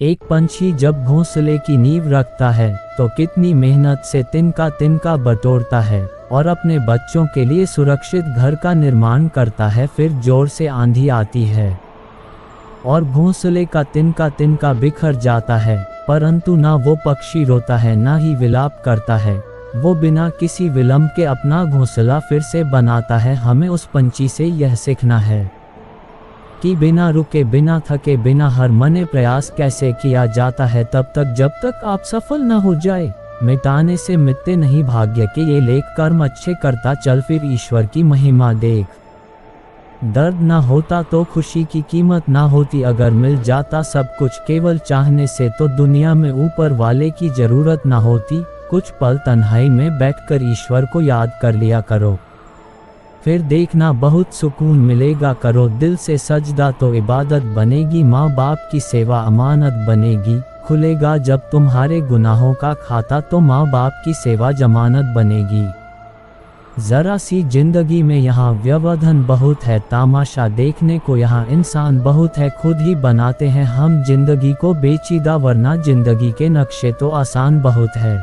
एक पंछी जब घोंसले की नींव रखता है तो कितनी मेहनत से तिनका तिनका बटोरता है और अपने बच्चों के लिए सुरक्षित घर का निर्माण करता है। फिर जोर से आंधी आती है और घोंसले का तिनका तिनका बिखर जाता है, परंतु ना वो पक्षी रोता है ना ही विलाप करता है। वो बिना किसी विलंब के अपना घोंसला फिर से बनाता है। हमें उस पंछी से यह सीखना है कि बिना रुके, बिना थके, बिना हर मने प्रयास कैसे किया जाता है तब तक जब तक आप सफल न हो जाए। मिटाने से मिटते नहीं भाग्य के ये लेख, कर्म अच्छे करता चल फिर ईश्वर की महिमा देख। दर्द ना होता तो खुशी की कीमत ना होती, अगर मिल जाता सब कुछ केवल चाहने से तो दुनिया में ऊपर वाले की जरूरत ना होती। कुछ पल तन्हाई में बैठकर ईश्वर को याद कर लिया करो, फिर देखना बहुत सुकून मिलेगा। करो दिल से सजदा तो इबादत बनेगी, माँ बाप की सेवा अमानत बनेगी। खुलेगा जब तुम्हारे गुनाहों का खाता तो माँ बाप की सेवा जमानत बनेगी। जरा सी जिंदगी में यहाँ व्यवधान बहुत है, तमाशा देखने को यहाँ इंसान बहुत है। खुद ही बनाते हैं हम जिंदगी को पेचीदा, वरना जिंदगी के नक्शे तो आसान बहुत है।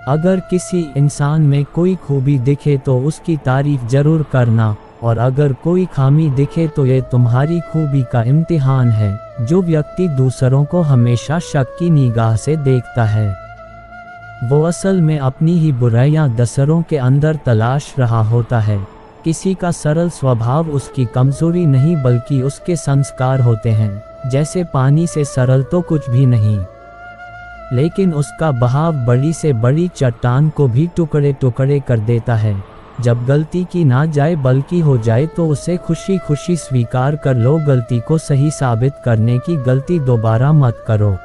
अगर किसी इंसान में कोई खूबी दिखे तो उसकी तारीफ जरूर करना, और अगर कोई खामी दिखे तो ये तुम्हारी खूबी का इम्तिहान है। जो व्यक्ति दूसरों को हमेशा शक की निगाह से देखता है वो असल में अपनी ही बुराइयां दूसरों के अंदर तलाश रहा होता है। किसी का सरल स्वभाव उसकी कमजोरी नहीं बल्कि उसके संस्कार होते हैं। जैसे पानी से सरल तो कुछ भी नहीं, लेकिन उसका बहाव बड़ी से बड़ी चट्टान को भी टुकड़े टुकड़े कर देता है। जब गलती की ना जाए बल्कि हो जाए तो उसे खुशी खुशी स्वीकार कर लो। गलती को सही साबित करने की गलती दोबारा मत करो।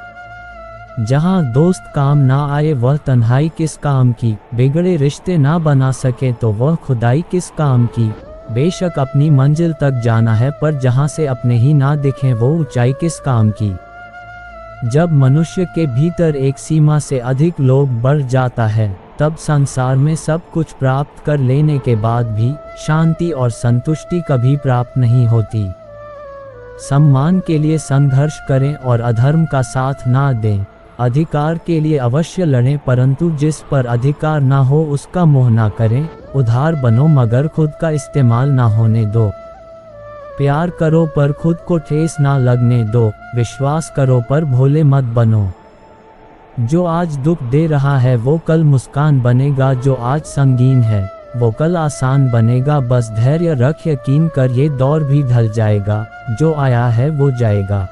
जहाँ दोस्त काम ना आए वह तन्हाई किस काम की, बिगड़े रिश्ते ना बना सके तो वह खुदाई किस काम की। बेशक अपनी मंजिल तक जाना है पर जहाँ से अपने ही ना दिखें वो ऊंचाई किस काम की। जब मनुष्य के भीतर एक सीमा से अधिक लोभ बढ़ जाता है तब संसार में सब कुछ प्राप्त कर लेने के बाद भी शांति और संतुष्टि कभी प्राप्त नहीं होती। सम्मान के लिए संघर्ष करें और अधर्म का साथ ना दें। अधिकार के लिए अवश्य लड़ें परंतु जिस पर अधिकार ना हो उसका मोह ना करें। उधार बनो मगर खुद का इस्तेमाल ना होने दो। प्यार करो पर खुद को ठेस ना लगने दो। विश्वास करो पर भोले मत बनो। जो आज दुख दे रहा है वो कल मुस्कान बनेगा, जो आज संगीन है वो कल आसान बनेगा। बस धैर्य रख, यकीन कर ये दौर भी ढल जाएगा। जो आया है वो जाएगा,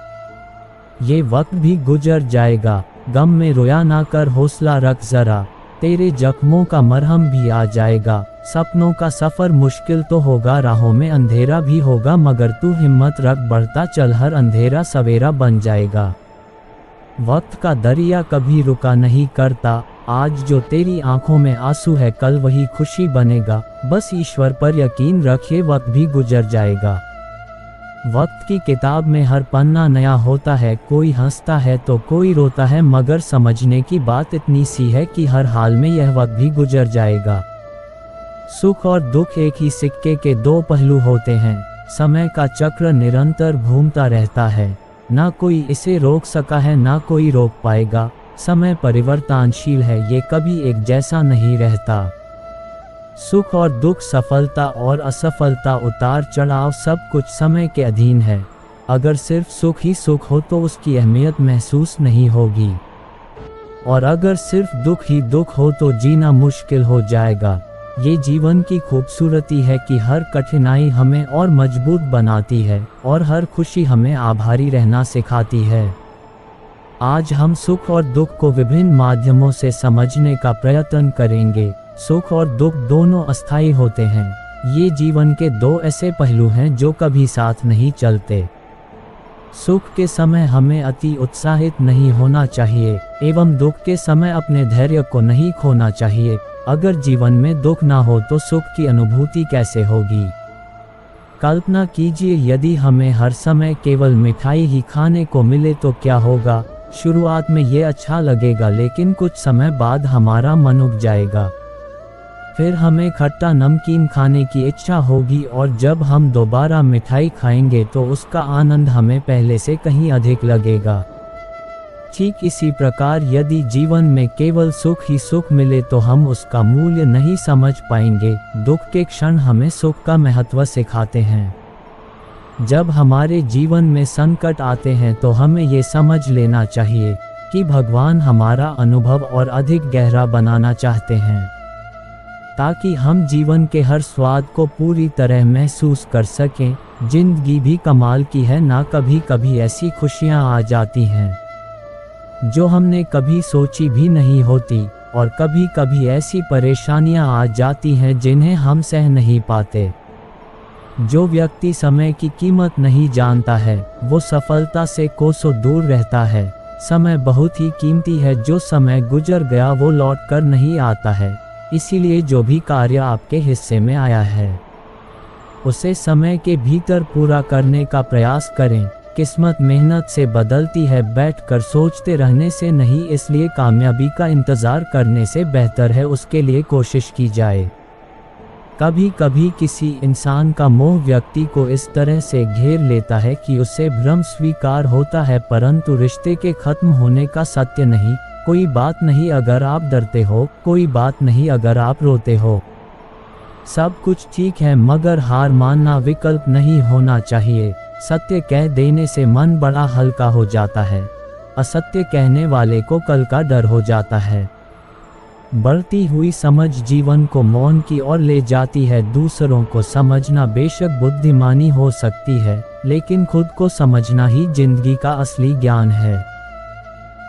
ये वक्त भी गुजर जाएगा। गम में रोया ना कर, हौसला रख जरा, तेरे जख्मों का मरहम भी आ जाएगा। सपनों का सफर मुश्किल तो होगा, राहों में अंधेरा भी होगा, मगर तू हिम्मत रख बढ़ता चल, हर अंधेरा सवेरा बन जाएगा। वक्त का दरिया कभी रुका नहीं करता, आज जो तेरी आंखों में आंसू है कल वही खुशी बनेगा। बस ईश्वर पर यकीन रखिए, वक्त भी गुजर जाएगा। वक्त की किताब में हर पन्ना नया होता है, कोई हंसता है तो कोई रोता है, मगर समझने की बात इतनी सी है कि हर हाल में यह वक्त भी गुजर जाएगा। सुख और दुख एक ही सिक्के के दो पहलू होते हैं। समय का चक्र निरंतर घूमता रहता है, ना कोई इसे रोक सका है ना कोई रोक पाएगा। समय परिवर्तनशील है, ये कभी एक जैसा नहीं रहता। सुख और दुख, सफलता और असफलता, उतार चढ़ाव सब कुछ समय के अधीन है। अगर सिर्फ सुख ही सुख हो तो उसकी अहमियत महसूस नहीं होगी, और अगर सिर्फ दुख ही दुख हो तो जीना मुश्किल हो जाएगा। ये जीवन की खूबसूरती है कि हर कठिनाई हमें और मजबूत बनाती है और हर खुशी हमें आभारी रहना सिखाती है। आज हम सुख और दुख को विभिन्न माध्यमों से समझने का प्रयत्न करेंगे। सुख और दुख दोनों अस्थायी होते हैं। ये जीवन के दो ऐसे पहलू हैं जो कभी साथ नहीं चलते। सुख के समय हमें अति उत्साहित नहीं होना चाहिए एवं दुख के समय अपने धैर्य को नहीं खोना चाहिए। अगर जीवन में दुख ना हो तो सुख की अनुभूति कैसे होगी। कल्पना कीजिए यदि हमें हर समय केवल मिठाई ही खाने को मिले तो क्या होगा। शुरुआत में ये अच्छा लगेगा लेकिन कुछ समय बाद हमारा मन उब जाएगा। फिर हमें खट्टा नमकीन खाने की इच्छा होगी और जब हम दोबारा मिठाई खाएंगे तो उसका आनंद हमें पहले से कहीं अधिक लगेगा। ठीक इसी प्रकार यदि जीवन में केवल सुख ही सुख मिले तो हम उसका मूल्य नहीं समझ पाएंगे। दुख के क्षण हमें सुख का महत्व सिखाते हैं। जब हमारे जीवन में संकट आते हैं तो हमें ये समझ लेना चाहिए कि भगवान हमारा अनुभव और अधिक गहरा बनाना चाहते हैं, ताकि हम जीवन के हर स्वाद को पूरी तरह महसूस कर सकें। जिंदगी भी कमाल की है ना, कभी कभी ऐसी खुशियां आ जाती हैं जो हमने कभी सोची भी नहीं होती, और कभी कभी ऐसी परेशानियां आ जाती हैं जिन्हें हम सह नहीं पाते। जो व्यक्ति समय की कीमत नहीं जानता है वो सफलता से कोसों दूर रहता है। समय बहुत ही कीमती है, जो समय गुजर गया वो लौट कर नहीं आता है। इसीलिए जो भी कार्य आपके हिस्से में आया है उसे समय के भीतर पूरा करने का प्रयास करें। किस्मत मेहनत से बदलती है, बैठकर सोचते रहने से नहीं, इसलिए कामयाबी का इंतज़ार करने से बेहतर है उसके लिए कोशिश की जाए। कभी कभी किसी इंसान का मोह व्यक्ति को इस तरह से घेर लेता है कि उसे भ्रम स्वीकार होता है, परंतु रिश्ते के खत्म होने का सत्य नहीं। कोई बात नहीं अगर आप डरते हो, कोई बात नहीं अगर आप रोते हो, सब कुछ ठीक है, मगर हार मानना विकल्प नहीं होना चाहिए। सत्य कह देने से मन बड़ा हल्का हो जाता है, असत्य कहने वाले को कल का डर हो जाता है। बढ़ती हुई समझ जीवन को मौन की ओर ले जाती है। दूसरों को समझना बेशक बुद्धिमानी हो सकती है, लेकिन खुद को समझना ही जिंदगी का असली ज्ञान है।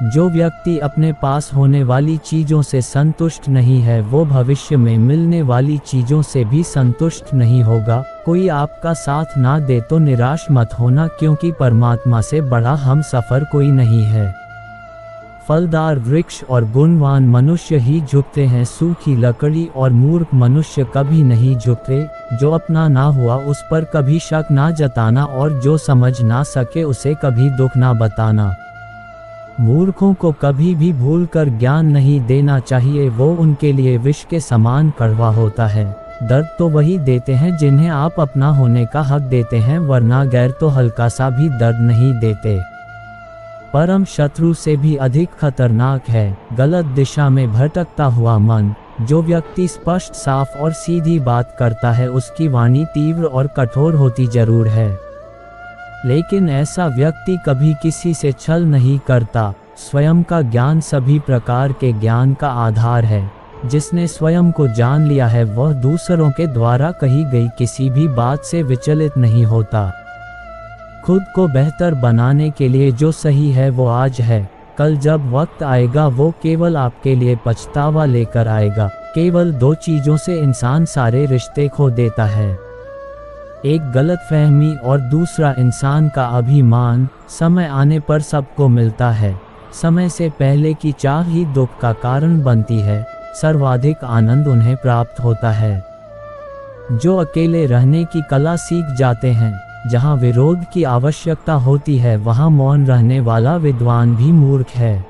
जो व्यक्ति अपने पास होने वाली चीज़ों से संतुष्ट नहीं है वो भविष्य में मिलने वाली चीज़ों से भी संतुष्ट नहीं होगा। कोई आपका साथ ना दे तो निराश मत होना, क्योंकि परमात्मा से बड़ा हम सफ़र कोई नहीं है। फलदार वृक्ष और गुणवान मनुष्य ही झुकते हैं, सूखी लकड़ी और मूर्ख मनुष्य कभी नहीं झुकते। जो अपना ना हुआ उस पर कभी शक ना जताना, और जो समझ ना सके उसे कभी दुख ना बताना। मूर्खों को कभी भी भूलकर ज्ञान नहीं देना चाहिए, वो उनके लिए विष के समान कड़वा होता है। दर्द तो वही देते हैं जिन्हें आप अपना होने का हक देते हैं, वरना गैर तो हल्का सा भी दर्द नहीं देते। परम शत्रु से भी अधिक खतरनाक है गलत दिशा में भटकता हुआ मन। जो व्यक्ति स्पष्ट, साफ और सीधी बात करता है उसकी वाणी तीव्र और कठोर होती जरूर है, लेकिन ऐसा व्यक्ति कभी किसी से छल नहीं करता। स्वयं का ज्ञान सभी प्रकार के ज्ञान का आधार है। जिसने स्वयं को जान लिया है वह दूसरों के द्वारा कही गई किसी भी बात से विचलित नहीं होता। खुद को बेहतर बनाने के लिए जो सही है वो आज है, कल जब वक्त आएगा वो केवल आपके लिए पछतावा लेकर आएगा। केवल दो चीज़ों से इंसान सारे रिश्ते खो देता है, एक गलतफहमी और दूसरा इंसान का अभिमान। समय आने पर सबको मिलता है, समय से पहले की चाह ही दुख का कारण बनती है। सर्वाधिक आनंद उन्हें प्राप्त होता है जो अकेले रहने की कला सीख जाते हैं। जहाँ विरोध की आवश्यकता होती है वहाँ मौन रहने वाला विद्वान भी मूर्ख है।